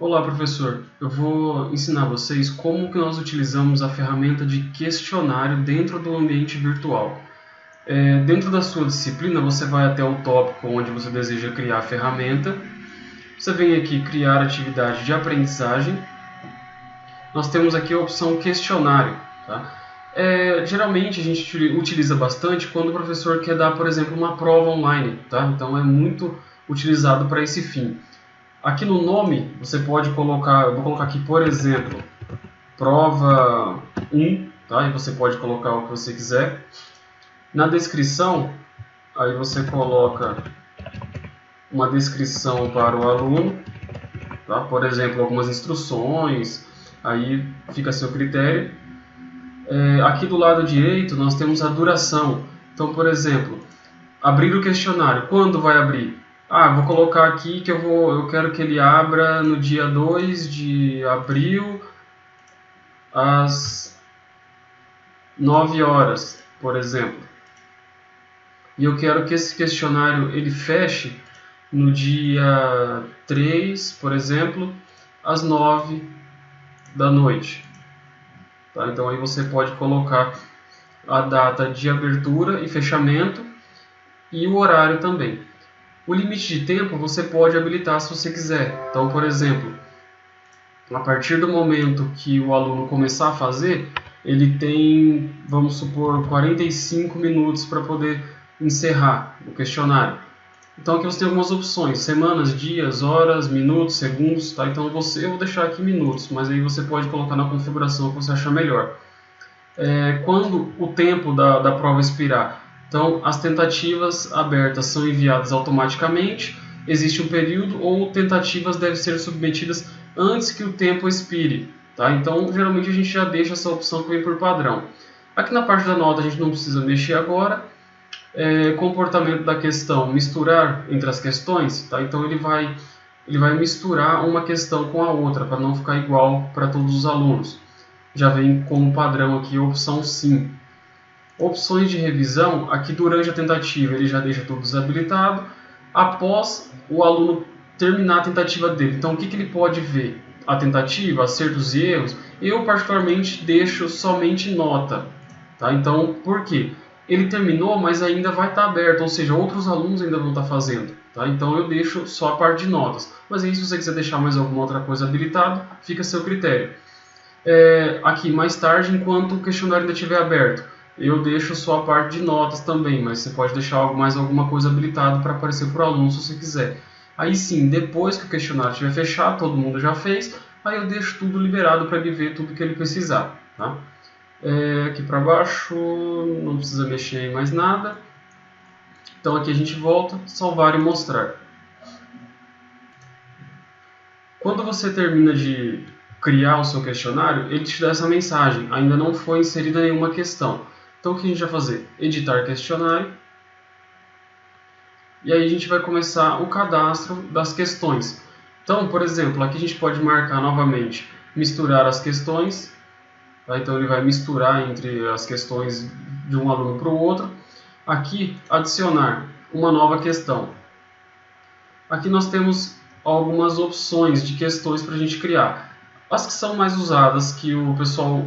Olá, professor. Eu vou ensinar vocês como que nós utilizamos a ferramenta de questionário dentro do ambiente virtual. Dentro da sua disciplina, você vai até o tópico onde você deseja criar a ferramenta. Você vem aqui criar atividade de aprendizagem. Nós temos aqui a opção questionário. Tá? Geralmente a gente utiliza bastante quando o professor quer dar, por exemplo, uma prova online. Tá? Então é muito utilizado para esse fim. Aqui no nome, você pode colocar, eu vou colocar aqui, por exemplo, prova 1, tá? E você pode colocar o que você quiser. Na descrição, aí você coloca uma descrição para o aluno, tá? Por exemplo, algumas instruções, aí fica a seu critério. Aqui do lado direito, nós temos a duração. Então, por exemplo, abrir o questionário. Quando vai abrir? Vou colocar aqui que eu quero que ele abra no dia 2 de abril, às 9 horas, por exemplo. E eu quero que esse questionário ele feche no dia 3, por exemplo, às 9 da noite. Tá? Então aí você pode colocar a data de abertura e fechamento e o horário também. O limite de tempo você pode habilitar se você quiser. Então, por exemplo, a partir do momento que o aluno começar a fazer, ele tem, vamos supor, 45 minutos para poder encerrar o questionário. Então aqui você tem algumas opções, semanas, dias, horas, minutos, segundos, tá? Então eu vou deixar aqui minutos, mas aí você pode colocar na configuração que você achar melhor. Quando o tempo da prova expirar, então, as tentativas abertas são enviadas automaticamente, existe um período ou tentativas devem ser submetidas antes que o tempo expire. Tá? Então, geralmente a gente já deixa essa opção que vem por padrão. Aqui na parte da nota a gente não precisa mexer agora. Comportamento da questão, misturar entre as questões. Tá? Então, ele vai misturar uma questão com a outra, para não ficar igual para todos os alunos. Já vem como padrão aqui a opção sim. Opções de revisão, aqui durante a tentativa ele já deixa tudo desabilitado, após o aluno terminar a tentativa dele. Então o que ele pode ver? A tentativa, acertos e erros, eu particularmente deixo somente nota. Tá? Então por quê? Ele terminou, mas ainda vai estar aberto, ou seja, outros alunos ainda vão estar fazendo. Tá? Então eu deixo só a parte de notas. Mas aí se você quiser deixar mais alguma outra coisa habilitado, fica a seu critério. Aqui mais tarde, enquanto o questionário ainda estiver aberto, eu deixo só a parte de notas também, mas você pode deixar mais alguma coisa habilitado para aparecer para o aluno se você quiser. Aí sim, depois que o questionário estiver fechado, todo mundo já fez, aí eu deixo tudo liberado para ele ver tudo que ele precisar. Tá? Aqui para baixo, não precisa mexer em mais nada. Então aqui a gente volta, salvar e mostrar. Quando você termina de criar o seu questionário, ele te dá essa mensagem, ainda não foi inserida nenhuma questão. Então o que a gente vai fazer? Editar questionário. E aí a gente vai começar o cadastro das questões. Então, por exemplo, aqui a gente pode marcar novamente, misturar as questões. Tá? Então ele vai misturar entre as questões de um aluno para o outro. Aqui, adicionar uma nova questão. Aqui nós temos algumas opções de questões para a gente criar. As que são mais usadas, que o pessoal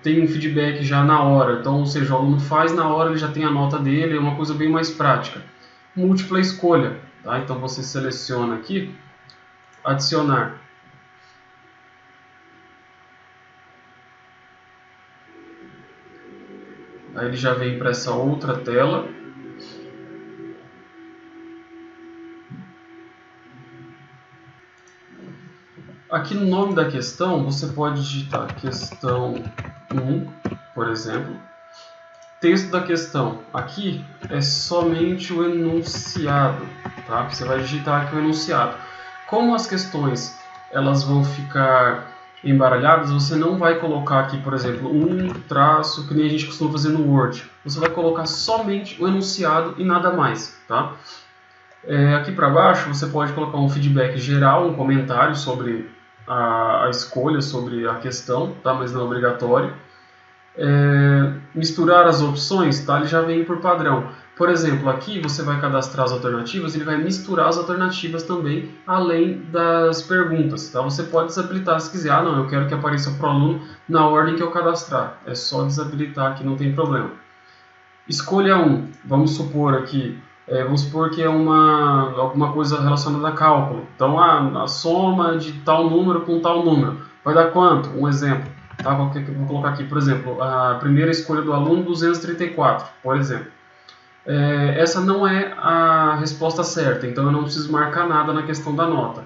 tem um feedback já na hora, então, ou seja, o aluno faz na hora, ele já tem a nota dele, é uma coisa bem mais prática. Múltipla escolha, tá? Então você seleciona aqui, adicionar. Aí ele já vem para essa outra tela. Aqui no nome da questão, você pode digitar questão 1, por exemplo. Texto da questão. Aqui é somente o enunciado. Tá? Você vai digitar aqui o enunciado. Como as questões elas vão ficar embaralhadas, você não vai colocar aqui, por exemplo, um traço, que nem a gente costuma fazer no Word. Você vai colocar somente o enunciado e nada mais. Tá? Aqui para baixo, você pode colocar um feedback geral, um comentário sobre a escolha, sobre a questão, tá? Mas não é obrigatório. Misturar as opções, tá? Ele já vem por padrão. Por exemplo, aqui você vai cadastrar as alternativas, ele vai misturar as alternativas também, além das perguntas. Tá? Você pode desabilitar se quiser. Ah, não, eu quero que apareça para o aluno na ordem que eu cadastrar. É só desabilitar aqui, não tem problema. Escolha um. Vamos supor aqui, vamos supor que é alguma coisa relacionada a cálculo. Então, a soma de tal número com tal número. Vai dar quanto? Um exemplo. Tá? Vou colocar aqui, por exemplo, a primeira escolha do aluno, 234, por exemplo. Essa não é a resposta certa, então eu não preciso marcar nada na questão da nota.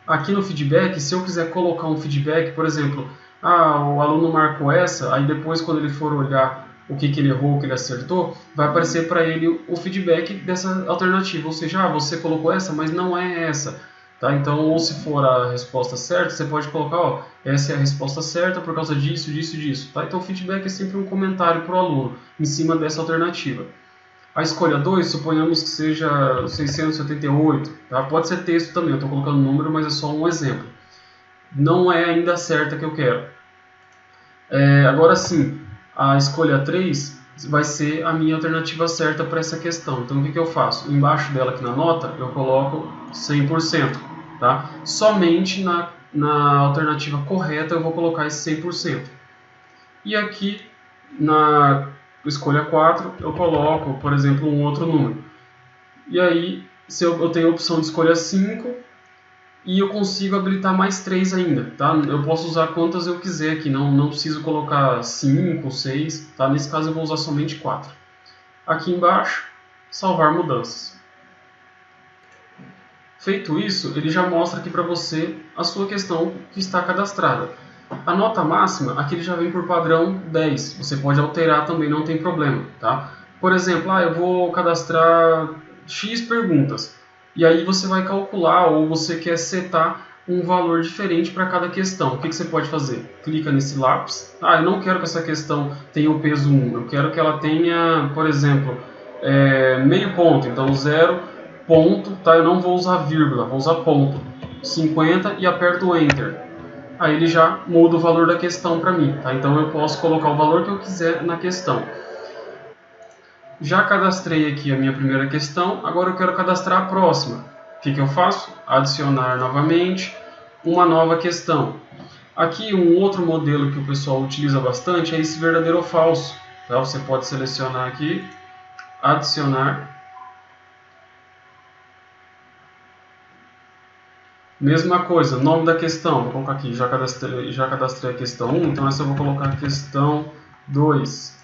Aqui no feedback, se eu quiser colocar um feedback, por exemplo, o aluno marcou essa, aí depois quando ele for olhar o que ele errou, o que ele acertou, vai aparecer para ele o feedback dessa alternativa, ou seja, você colocou essa, mas não é essa. Tá? Então, ou se for a resposta certa, você pode colocar, essa é a resposta certa por causa disso, disso, disso. Tá? Então, o feedback é sempre um comentário para o aluno em cima dessa alternativa. A escolha 2, suponhamos que seja 678, tá? Pode ser texto também, eu estou colocando número, mas é só um exemplo. Não é ainda a certa que eu quero. Agora sim, a escolha 3 vai ser a minha alternativa certa para essa questão. Então o que eu faço? Embaixo dela aqui na nota, eu coloco 100%. Tá? Somente na alternativa correta eu vou colocar esse 100%. E aqui na escolha 4, eu coloco, por exemplo, um outro número. E aí, se eu tenho a opção de escolha 5 e eu consigo habilitar mais 3 ainda. Tá? Eu posso usar quantas eu quiser aqui, não preciso colocar 5, 6. Tá? Nesse caso, eu vou usar somente 4. Aqui embaixo, salvar mudanças. Feito isso, ele já mostra aqui para você a sua questão que está cadastrada. A nota máxima, aqui ele já vem por padrão 10. Você pode alterar também, não tem problema. Tá? Por exemplo, eu vou cadastrar X perguntas. E aí você vai calcular ou você quer setar um valor diferente para cada questão. O que você pode fazer? Clica nesse lápis. Eu não quero que essa questão tenha o peso 1. Eu quero que ela tenha, por exemplo, meio ponto. Então 0 ponto, tá? Eu não vou usar vírgula, vou usar ponto. 50 e aperto Enter. Aí ele já muda o valor da questão para mim. Tá? Então eu posso colocar o valor que eu quiser na questão. Já cadastrei aqui a minha primeira questão, agora eu quero cadastrar a próxima. O que eu faço? Adicionar novamente uma nova questão. Aqui um outro modelo que o pessoal utiliza bastante é esse verdadeiro ou falso. Tá? Você pode selecionar aqui, adicionar. Mesma coisa, nome da questão, vou colocar aqui, já cadastrei a questão 1, então essa eu vou colocar a questão 2.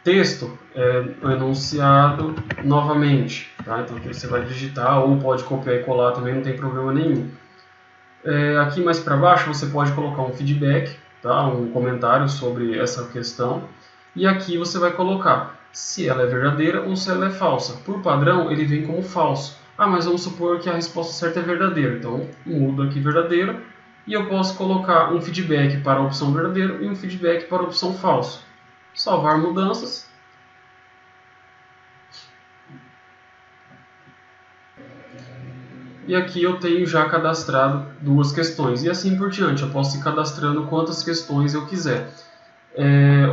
Texto o enunciado novamente, tá? Então aqui você vai digitar ou pode copiar e colar também, não tem problema nenhum. Aqui mais para baixo você pode colocar um feedback, tá? Um comentário sobre essa questão, e aqui você vai colocar se ela é verdadeira ou se ela é falsa. Por padrão ele vem como falso. Mas vamos supor que a resposta certa é verdadeira, então mudo aqui verdadeiro, e eu posso colocar um feedback para a opção verdadeiro e um feedback para a opção falso. Salvar mudanças. E aqui eu tenho já cadastrado 2 questões. E assim por diante, eu posso ir cadastrando quantas questões eu quiser.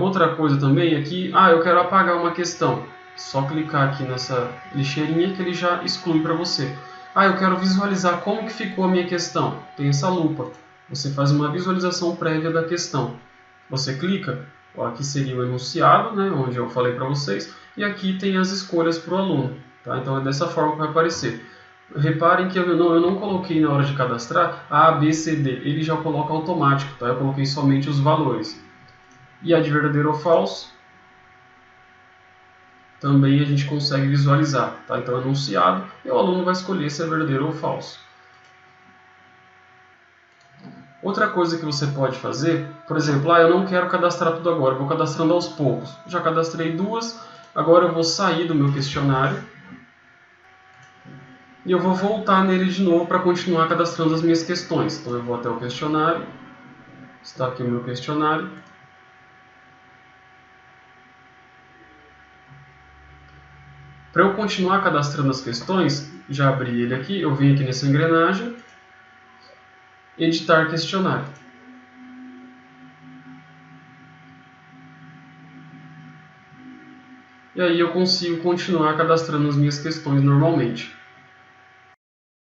Outra coisa também aqui, eu quero apagar uma questão. Só clicar aqui nessa lixeirinha que ele já exclui para você. Eu quero visualizar como que ficou a minha questão. Tem essa lupa. Você faz uma visualização prévia da questão. Você clica. Aqui seria o enunciado, né, onde eu falei para vocês, e aqui tem as escolhas para o aluno. Tá? Então é dessa forma que vai aparecer. Reparem que eu não coloquei na hora de cadastrar A, B, C, D. Ele já coloca automático, tá? Eu coloquei somente os valores. E a de verdadeiro ou falso, também a gente consegue visualizar. Tá? Então enunciado, e o aluno vai escolher se é verdadeiro ou falso. Outra coisa que você pode fazer, por exemplo, eu não quero cadastrar tudo agora, eu vou cadastrando aos poucos. Já cadastrei 2, agora eu vou sair do meu questionário e eu vou voltar nele de novo para continuar cadastrando as minhas questões. Então eu vou até o questionário, está aqui o meu questionário. Para eu continuar cadastrando as questões, já abri ele aqui, eu venho aqui nessa engrenagem, editar questionário. e aí eu consigo continuar cadastrando as minhas questões normalmente.